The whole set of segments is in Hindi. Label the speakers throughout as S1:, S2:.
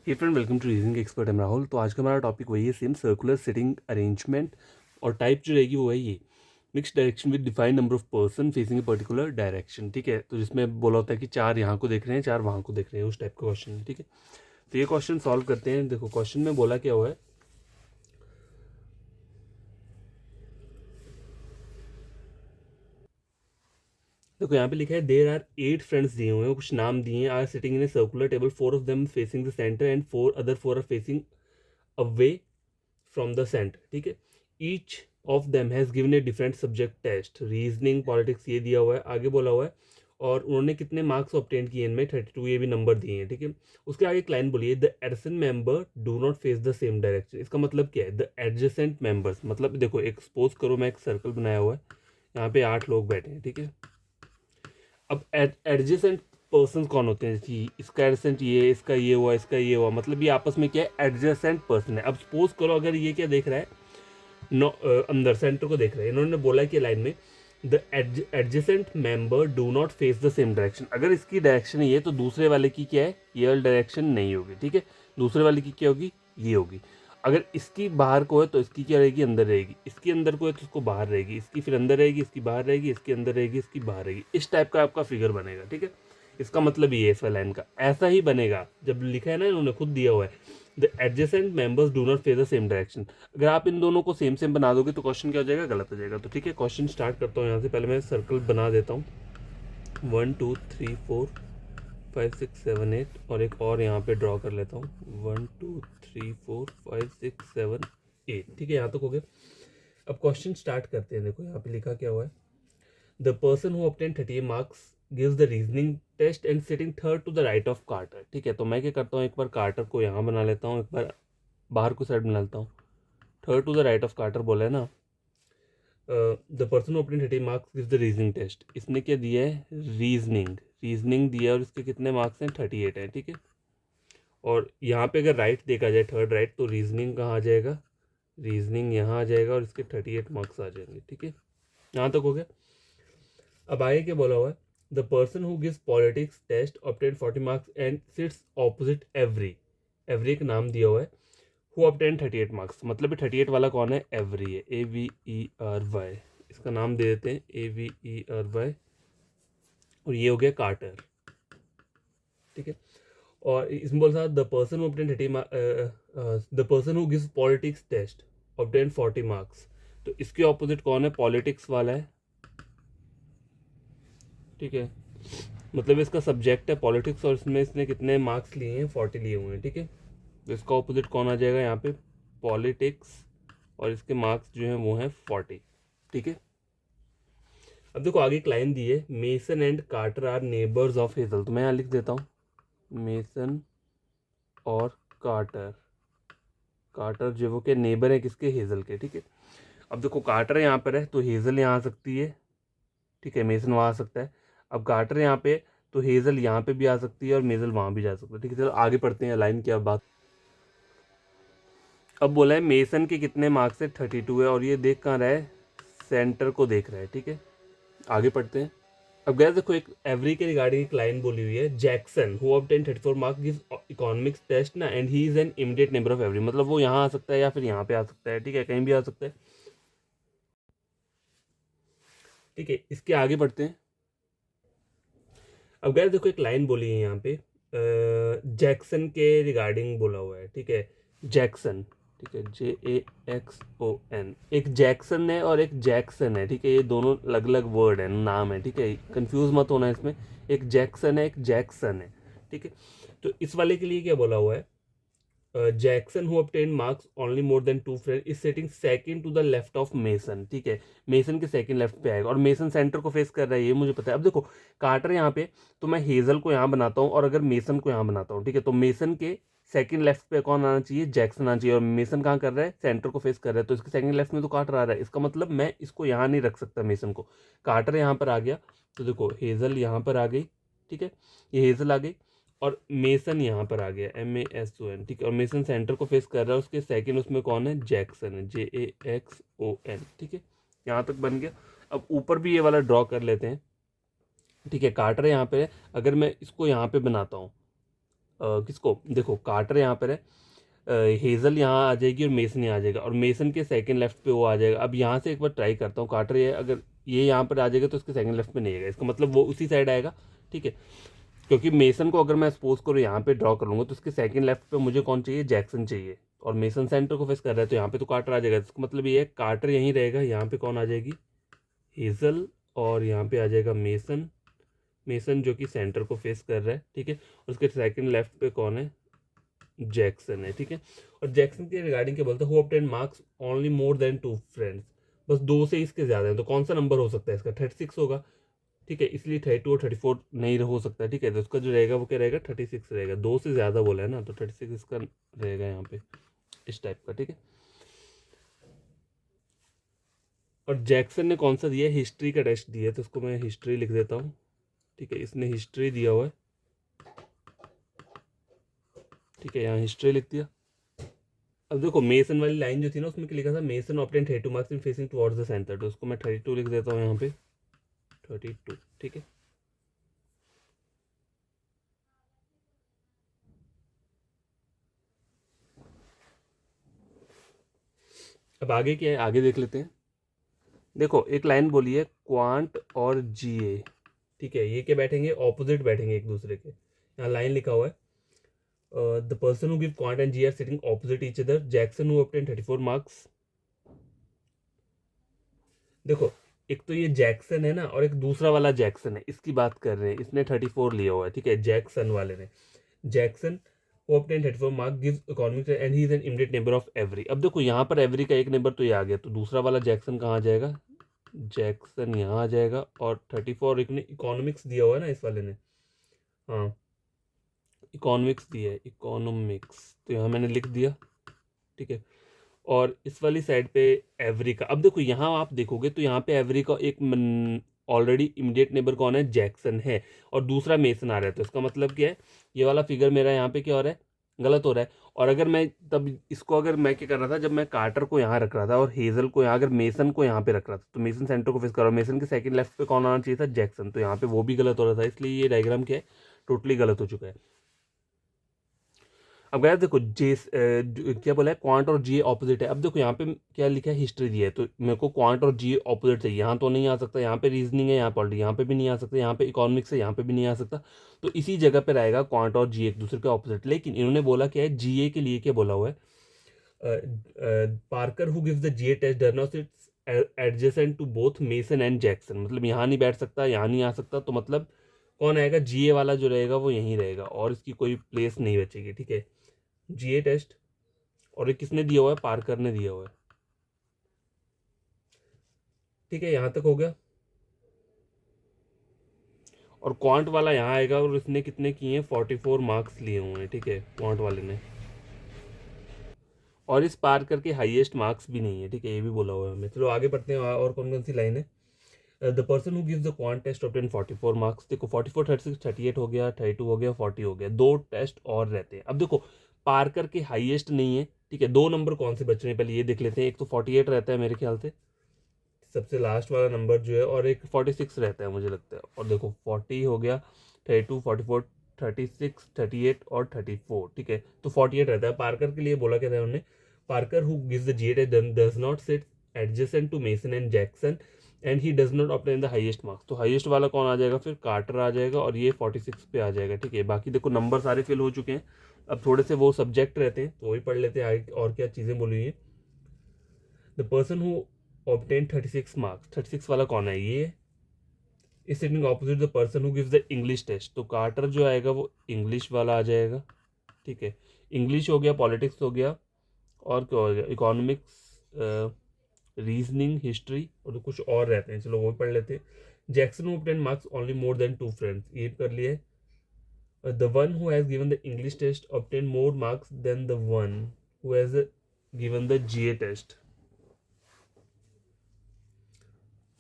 S1: Hey friend, welcome to reasoning expert. Am Rahul. तो आज का हमारा टॉपिक वही है, सेम सर्कुलर सिटिंग अरेंजमेंट। और टाइप जो रहेगी वो है ये mix direction with defined number of person facing a particular direction. ठीक है, तो जिसमें बोला होता है कि 4 यहाँ को देख रहे हैं, 4 वहाँ को देख रहे हैं, उस टाइप का क्वेश्चन है। ठीक है, तो ये क्वेश्चन सॉल्व करते हैं। देखो क्वेश्चन में बोला क्या हुआ है, देखो यहाँ पे लिखा है देयर आर 8 फ्रेंड्स दिए हुए हैं, कुछ नाम दिए हैं। Are sitting in a circular table, 4 of them facing the centre and 4 are facing away from the centre. ठीक है, each of them has given a different subject test, reasoning, politics, ये दिया हुआ है, आगे बोला हुआ है। और उन्होंने कितने मार्क्स ऑब्टेन किए इनमें 32, ये भी नंबर दिए हैं। ठीक है, उसके आगे एक लाइन बोलिए the adjacent member do not face the same direction. इसका मतलब क्या है, द एडजेसेंट मेंबर्स मतलब देखो, एक सपोज करो मैं एक सर्कल बनाया हुआ है, यहाँ पे 8 लोग बैठे हैं। ठीक है, अब एडजेसेंट पर्सन कौन होते हैं जी, इसका एडजेसेंट ये, इसका ये हुआ, इसका ये हुआ, मतलब ये आपस में क्या है, एडजेसेंट पर्सन है। अब सपोज करो अगर ये क्या देख रहा है, अंदर सेंटर को देख रहे हैं, इन्होंने बोला कि लाइन में the adjacent member do not face the same direction. अगर इसकी डायरेक्शन ये है तो दूसरे वाले की क्या है, ये वाली डायरेक्शन नहीं होगी। ठीक है, दूसरे वाले की क्या होगी, ये होगी। अगर इसकी बाहर को है तो इसकी क्या रहेगी, अंदर रहेगी। इसकी अंदर को है तो इसको बाहर रहेगी, इसकी फिर अंदर रहेगी, इसकी बाहर रहेगी, इसकी अंदर रहेगी, इसकी बाहर रहेगी। इस टाइप का आपका फिगर बनेगा। ठीक है, इसका मतलब ये है इस लाइन का ऐसा ही बनेगा। जब लिखा है ना, इन्होंने खुद दिया हुआ है the adjacent members do not face the same direction. अगर आप इन दोनों को सेम सेम बना दोगे तो क्वेश्चन क्या हो जाएगा, गलत हो जाएगा। तो ठीक है, क्वेश्चन स्टार्ट करता हूँ यहाँ से। पहले मैं सर्कल बना देता हूँ, 1 2 3 4 5 6 7 8 और एक और यहाँ पे ड्रॉ कर लेता हूँ, 1 2 3 4 5 6 7 8। ठीक है, यहाँ तक हो गया। अब क्वेश्चन स्टार्ट करते हैं। देखो यहाँ पे लिखा क्या हुआ है, the person who obtain 38 marks gives the reasoning test and sitting third to the right of Carter. ठीक है, तो मैं क्या करता हूँ, एक बार कार्टर को यहाँ बना लेता हूँ, एक बार बाहर को साइड बना लेता हूँ। Third to the right of Carter बोला है ना, the person who obtain 38 marks gives the reasoning test. इसने क्या दिया है, रीजनिंग दिया है और इसके कितने मार्क्स हैं, 38 है। ठीक है, और यहाँ पे अगर राइट देखा जाए, थर्ड राइट, तो रीजनिंग कहाँ आ जाएगा, रीजनिंग यहाँ आ जाएगा और इसके 38 मार्क्स आ जाएंगे। ठीक है, यहाँ तक हो गया। अब आगे क्या बोला हुआ है, the person who gives politics test obtain 40 marks and sits opposite Avery. Avery एक नाम दिया हुआ है, हु ऑब्टेन 38 मार्क्स, मतलब 38 वाला कौन है, एवरी है, AVERY। इसका नाम दे देते हैं AVERY, और ये हो गया कार्टर। ठीक है, और इसमें बोल the person who obtain 30 the person who gives politics test obtain 40 marks. तो इसके ऑपोजिट कौन है, पॉलिटिक्स वाला है। ठीक है, मतलब इसका सब्जेक्ट है पॉलिटिक्स और इसमें इसने कितने मार्क्स लिए हैं, 40 लिए हुए हैं। ठीक है, तो इसका ऑपोजिट कौन आ जाएगा यहाँ पे, पॉलिटिक्स, और इसके मार्क्स जो हैं वो हैं 40। ठीक है, अब देखो आगे एक लाइन दी है, Mason and Carter are neighbours of Hazel. तो मैं यहाँ लिख देता हूँ, मेसन और कार्टर, कार्टर जो वो के नेबर है किसके, हेजल के। ठीक है, अब देखो कार्टर यहाँ पर है तो हेजल यहाँ आ सकती है। ठीक है, मेसन वहाँ आ सकता है। अब कार्टर यहाँ पे तो हेजल यहाँ पे भी आ सकती है और मेजल वहाँ भी जा सकता है। ठीक है, चलो आगे पढ़ते हैं लाइन की अब बात। अब बोला है मेसन के कितने मार्क्स है, 32 है, और ये देख कहाँ रहा है, सेंटर को देख रहा है। ठीक है, आगे पढ़ते हैं। अब गैस देखो, एक एवरी के रिगार्डिंग एक लाइन बोली हुई है, Jackson who obtain 34 marks gives economics test ना and he is an immediate neighbour of every. मतलब वो यहाँ आ सकता है या फिर यहाँ पे आ सकता है। ठीक है, कहीं भी आ सकता है। ठीक है, इसके आगे बढ़ते हैं। अब गैस देखो, एक लाइन बोली है यहाँ पे, जैक्सन के रिगार्डिंग बोला हुआ है। ठीक है, जैक्सन, ठीक है, JAXON, एक जैक्सन है और एक जैक्सन है। ठीक है, ये दोनों अलग अलग वर्ड है, नाम है। ठीक है, कंफ्यूज मत होना इसमें, एक जैक्सन है, एक जैक्सन है। ठीक है, तो इस वाले के लिए क्या बोला हुआ है, Jackson who obtained marks only more than 2 friend is sitting second to the left of Mason. ठीक है, मेसन के सेकंड लेफ्ट पे आएगा और मेसन सेंटर को फेस कर रहा है, ये मुझे पता है। अब देखो कार्टर यहाँ पे, तो मैं हेजल को यहाँ बनाता हूँ और अगर मेसन को यहाँ बनाता हूँ। ठीक है, तो मेसन के सेकंड लेफ्ट पे कौन आना चाहिए, जैक्सन आना चाहिए, और मेसन कहाँ कर रहा है, सेंटर को फेस कर रहा है, तो इसके सेकंड लेफ्ट में तो कार्टर आ रहा है। इसका मतलब मैं इसको यहाँ नहीं रख सकता मेसन को, कार्टर यहाँ पर आ गया। तो देखो हेजल यहाँ पर आ गई। ठीक है, ये हेजल आ गई और मेसन यहाँ पर आ गया, MASON। ठीक है, और मेसन सेंटर को फेस कर रहा है, उसके सेकंड उसमें कौन है, जैक्सन है, JAXON। ठीक है, यहाँ तक बन गया। अब ऊपर भी ये वाला ड्रॉ कर लेते हैं। ठीक है, कार्टर यहाँ पे है, अगर मैं इसको यहाँ पे बनाता हूँ, किसको, देखो कार्टर यहाँ पर है, हेज़ल यहाँ आ जाएगी और मेसन यहाँ आ जाएगा, और मेसन के सेकंड लेफ्ट पे वो आ जाएगा। अब यहाँ से एक बार ट्राई करता हूँ, कार्टर ये अगर ये यहाँ पर आ जाएगा तो इसके सेकंड लेफ्ट पे नहीं आएगा, इसका मतलब वो उसी साइड आएगा, ठीक है। क्योंकि मेसन को अगर मैं सपोज करूँ यहाँ पे ड्रॉ कर लूँगा तो उसके सेकंड लेफ्ट पे मुझे कौन चाहिए, जैक्सन चाहिए, और मेसन सेंटर को फेस कर रहा है तो यहाँ पे तो कार्टर आ जाएगा। इसका मतलब ये है कार्टर यहीं रहेगा, यहाँ पे कौन आ जाएगी, हेज़ल, और यहाँ पे आ जाएगा मेसन, मेसन जो कि सेंटर को फेस कर रहा है, ठीक है। उसके सेकंड लेफ्ट पे कौन है, जैक्सन है, ठीक है। और जैक्सन के रिगार्डिंग क्या बोलता है, who obtain marks only more than 2 friends, बस 2 से इसके ज़्यादा है, तो कौन सा नंबर हो सकता है इसका, 36 होगा, ठीक है। इसलिए 32 और 34 नहीं हो सकता, ठीक है। तो उसका जो रहेगा वो क्या रहेगा, 36 रहेगा, 2 से ज़्यादा बोला है ना, तो 36 इसका रहेगा यहाँ पे, इस टाइप का, ठीक है। और जैक्सन ने कौन सा दिया है, हिस्ट्री का टेस्ट दिया है, तो उसको मैं हिस्ट्री लिख देता हूँ, ठीक है। इसने हिस्ट्री दिया हुआ है, ठीक है, यहाँ हिस्ट्री लिख दिया। अब देखो मेसन वाली लाइन जो थी ना उसमें क्या लिखा था, mason obtain 32 marks in facing towards the centre, तो उसको मैं 32 लिख देता हूँ यहाँ पे, 32, ठीक है। अब आगे क्या है, आगे देख लेते हैं। देखो एक लाइन बोली है, क्वांट और जीए, ठीक है, ये क्या बैठेंगे, ऑपोजिट बैठेंगे एक दूसरे के। यहाँ लाइन लिखा हुआ है, the person who give quant and G are sitting opposite each other, Jackson who obtain 34 marks. देखो एक तो ये जैक्सन है ना, और एक दूसरा वाला जैक्सन है, इसकी बात कर रहे हैं, इसने 34 लिया हुआ है, ठीक है, जैक्सन वाले ने। Jackson who obtained 34 mark gives economics and he is an immediate neighbor of every। अब देखो यहाँ पर एवरी का एक नेबर तो ये आ गया, तो दूसरा वाला जैक्सन कहाँ आ जाएगा, जैक्सन यहाँ आ जाएगा, और 34 एक ने इकोनॉमिक्स दिया हुआ है ना इस वाले ने, हाँ इकोनॉमिक्स दिया है, इकोनॉमिक्स, तो यहाँ मैंने लिख दिया, ठीक है। और इस वाली साइड पे एवरी का, अब देखो यहाँ आप देखोगे तो यहाँ पे एवरी का एक ऑलरेडी इमीडिएट नेबर कौन है, जैक्सन है, और दूसरा मेसन आ रहा है, तो इसका मतलब क्या है, ये वाला फिगर मेरा यहाँ पे क्या हो रहा है, गलत हो रहा है। और अगर मैं तब इसको, अगर मैं क्या कर रहा था, जब मैं कार्टर को यहाँ रख रहा था और हेजल को यहाँ, अगर मेसन को यहाँ पे रख रहा था, तो मेसन सेंटर को फेस कर रहा हूँ, मेसन के सेकंड लेफ्ट पे कौन आना चाहिए था, जैक्सन, तो यहाँ पे वो भी गलत हो रहा था, इसलिए ये डायग्राम क्या है, टोटली गलत हो चुका है। अब गया देखो क्या बोला है, क्वांट और जी ऑपोजिट है। अब देखो यहाँ पे क्या लिखा है, हिस्ट्री दी है, तो मेरे को क्वांट और जी ऑपोजिट चाहिए, यहाँ तो नहीं आ सकता, यहाँ पे रीजनिंग है, यहाँ पॉलिटी, यहाँ पे भी नहीं आ सकता, यहाँ पे इकोनॉमिक्स है, यहाँ पे भी नहीं आ सकता, तो इसी जगह पे रहेगा क्वांट और जी एक दूसरे के ऑपोजिट। लेकिन इन्होंने बोला क्या है, जीए के लिए क्या बोला हुआ है, Parker who gives the GA test does not sits adjacent to both Mason and Jackson, मतलब यहाँ नहीं बैठ सकता, यहाँ नहीं आ सकता, तो मतलब कौन आएगा, जीए वाला जो रहेगा वो यहीं रहेगा, और इसकी कोई प्लेस नहीं बचेगी, ठीक है। जीए टेस्ट, और ये किसने दिया हुआ है, पार्कर ने दिया हुआ है, ठीक है, यहां तक हो गया। और क्वांट वाला यहाँ आएगा, और इसने कितने किए हैं, 44 मार्क्स लिए हुए हैं, ठीक है, क्वांट वाले ने। और इस पार्कर के हाईएस्ट मार्क्स भी नहीं है, ठीक है, ये भी बोला हुआ है हमें। चलो आगे बढ़ते हैं, और कौन कौन सी लाइन है, the person who gives the quant test obtain 44 marks. देखो 44, 36, 38 हो गया, 32 हो गया, 40 हो गया, 2 टेस्ट और रहते हैं। अब देखो पार्कर के हाईएस्ट नहीं है, ठीक है, 2 नंबर कौन से बच रहे हैं पहले ये देख लेते हैं। एक तो 48 रहता है मेरे ख्याल से, सबसे लास्ट वाला नंबर जो है, और एक 46 रहता है मुझे लगता है। और देखो 40 हो गया, 32, 44, 36, 38 और 34, ठीक है, तो 48 रहता है। पार्कर के लिए बोला क्या था उन्होंने, Parker who gives the GA does not sit adjacent to Mason and Jackson and he does not obtain the highest marks. तो हाईएस्ट वाला कौन आ जाएगा, फिर कार्टर आ जाएगा, और ये 46 पे आ जाएगा, ठीक है। बाकी देखो नंबर सारे फिल हो चुके हैं, अब थोड़े से वो सब्जेक्ट रहते हैं तो वही पढ़ लेते हैं आगे और क्या चीज़ें बोली हुई है। The person who obtain 36 marks, 36 वाला कौन है, ये is sitting opposite the person who gives the English test, तो कार्टर जो आएगा वो इंग्लिश वाला आ जाएगा, ठीक है। इंग्लिश हो गया, पॉलिटिक्स हो गया, और क्या हो गया, इकोनॉमिक्स, रीजनिंग, हिस्ट्री, और तो कुछ और रहते हैं, चलो वो पढ़ लेते हैं। Jackson who obtain marks only more than 2 friends, ये कर लिए। The one who has given the English test obtain more marks than the one who has given the GA test,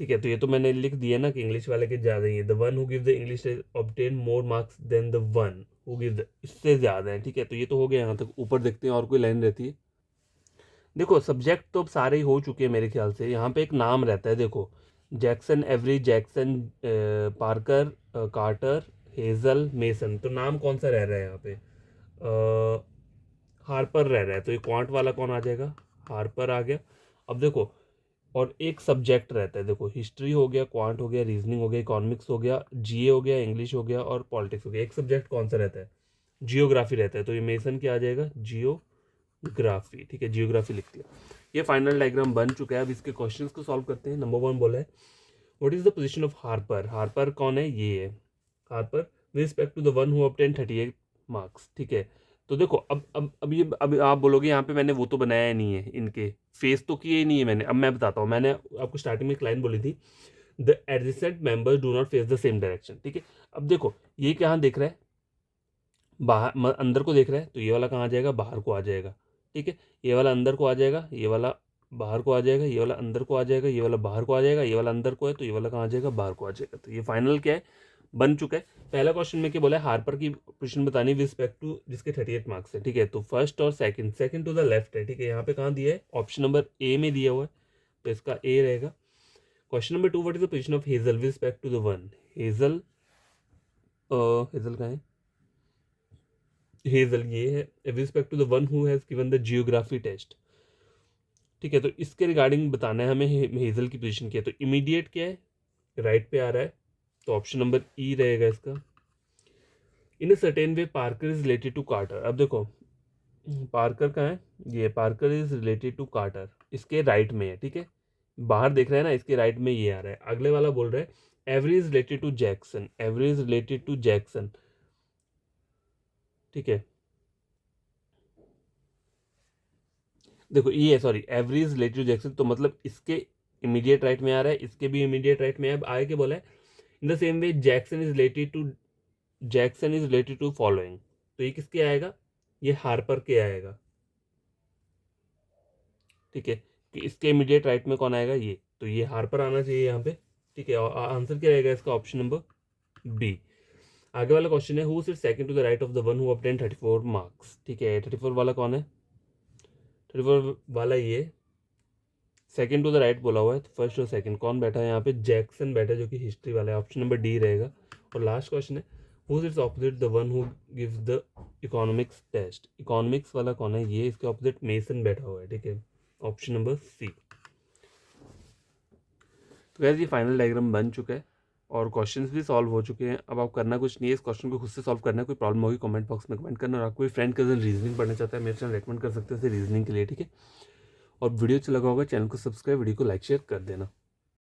S1: ठीक है। तो ये तो मैंने लिख दिया ना कि इंग्लिश वाले के ज़्यादा ही है, the one who give the English test obtain more marks than the one who give the, इससे ज़्यादा है, ठीक है। तो ये तो हो गया यहाँ तक, ऊपर देखते हैं और कोई लाइन रहती है। देखो सब्जेक्ट तो अब सारे ही हो चुके हैं मेरे ख्याल से, यहाँ पे एक नाम रहता है, देखो Jackson, Avery, Jackson, Parker, Carter, Hazel, Mason, तो नाम कौन सा रह रहा है यहाँ पे, हार्पर रह रहा है, तो ये क्वांट वाला कौन आ जाएगा, हार्पर आ गया। अब देखो, और एक सब्जेक्ट रहता है, देखो हिस्ट्री हो गया, क्वांट हो गया, रीजनिंग हो गया, इकोनॉमिक्स हो गया, जीए हो गया, इंग्लिश हो गया और पॉलिटिक्स हो गया। एक सब्जेक्ट कौन सा रहता है, जियोग्राफी रहता है, तो ये मेसन क्या आ जाएगा, जियोग्राफी। ठीक है, जियोग्राफी लिख लिया। ये फाइनल डायग्राम बन चुका है। अब इसके क्वेश्चंस को सॉल्व करते हैं। नंबर 1 बोला है what is the position of Harper. Harper कौन है, ये है Harper with respect to the one who obtain 38 marks. ठीक है, तो देखो अब आप बोलोगे यहाँ पे मैंने वो तो बनाया नहीं है, इनके फेस तो किए ही नहीं है मैंने। अब मैं बताता हूँ, मैंने आपको स्टार्टिंग में एक लाइन बोली थी, the adjacent members do not face the same direction. ठीक है, अब देखो ये कहाँ देख रहा है, बाहर अंदर को देख रहा है, तो ये वाला कहाँ आ जाएगा, बाहर को आ जाएगा। ठीक है, ये वाला अंदर को आ जाएगा, ये वाला बाहर को आ जाएगा, ये वाला अंदर को आ जाएगा, ये वाला बाहर को आ जाएगा, ये वाला अंदर को है, तो ये वाला कहाँ आ जाएगा, बाहर को आ जाएगा। तो ये फाइनल क्या है, बन चुका है। पहला क्वेश्चन में क्या बोला है, हार्पर की पोजीशन बतानी विद रिस्पेक्ट टू जिसके 38 मार्क्स है। ठीक है, तो फर्स्ट और सेकंड टू द लेफ्ट है। ठीक है, यहाँ पे कहाँ दिया है, ऑप्शन नंबर ए में दिया हुआ है, तो इसका ए रहेगा। Question number 2, what is the position of Hazel with respect to the one. Hazel Hazel कहाँ है, हेजल ये है with respect to the one who has given the geography test. ठीक है, तो इसके रिगार्डिंग बताना है हमें हेजल की पोजीशन क्या है। तो इमीडिएट क्या है, राइट पे आ रहा है, तो ऑप्शन नंबर ई रहेगा इसका। In a certain way Parker is related to Carter. अब देखो पार्कर कहाँ है, ये Parker is related to Carter, इसके राइट में है। ठीक है, बाहर देख रहे हैं ना, इसके राइट में ये आ रहा है। अगले वाला बोल रहा है Avery is related to Jackson, Avery is related to Jackson. ठीक है, देखो ये sorry Avery is related to Jackson, तो मतलब इसके इमीडिएट राइट में आ रहा है, इसके भी इमीडिएट राइट में है। अब आगे क्या बोला है, in the same way Jackson is related to following, तो ये किसके आएगा, ये हार्पर के आएगा। ठीक है, कि इसके इमीडिएट राइट में कौन आएगा, ये, तो ये हार्पर आना चाहिए यहाँ पे। ठीक है, और आंसर क्या रहेगा इसका, ऑप्शन नंबर बी। आगे वाला क्वेश्चन है who sit second to the right of the one who obtain 34 marks. ठीक है, 34 वाला कौन है, 34 वाला ये सेकंड टू द राइट बोला हुआ है, तो फर्स्ट और सेकंड कौन बैठा है यहाँ पे, जैक्सन बैठा है, जो कि हिस्ट्री वाला है, ऑप्शन नंबर डी रहेगा। और लास्ट क्वेश्चन है who sits opposite the one who gives the economics test. Economics वाला कौन है, ये इसके ऑपोजिट मेसन बैठा हुआ है। ठीक है, ऑप्शन नंबर सी। तो गैस ये फाइनल डायग्राम बन चुका है और क्वेश्चंस भी सॉल्व हो चुके हैं। अब आप करना कुछ नहीं है, इस क्वेश्चन को खुद से सॉल्व करना है। कोई प्रॉब्लम होगी कमेंट बॉक्स में कमेंट करना, और आपको कोई फ्रेंड कजन रीजनिंग पढ़ना चाहता है, मेरे चैनल रेकमेंड कर सकते हैं रीजनिंग के लिए। ठीक है, और वीडियो अच्छा लगा होगा चैनल को सब्सक्राइब, वीडियो को लाइक शेयर कर देना।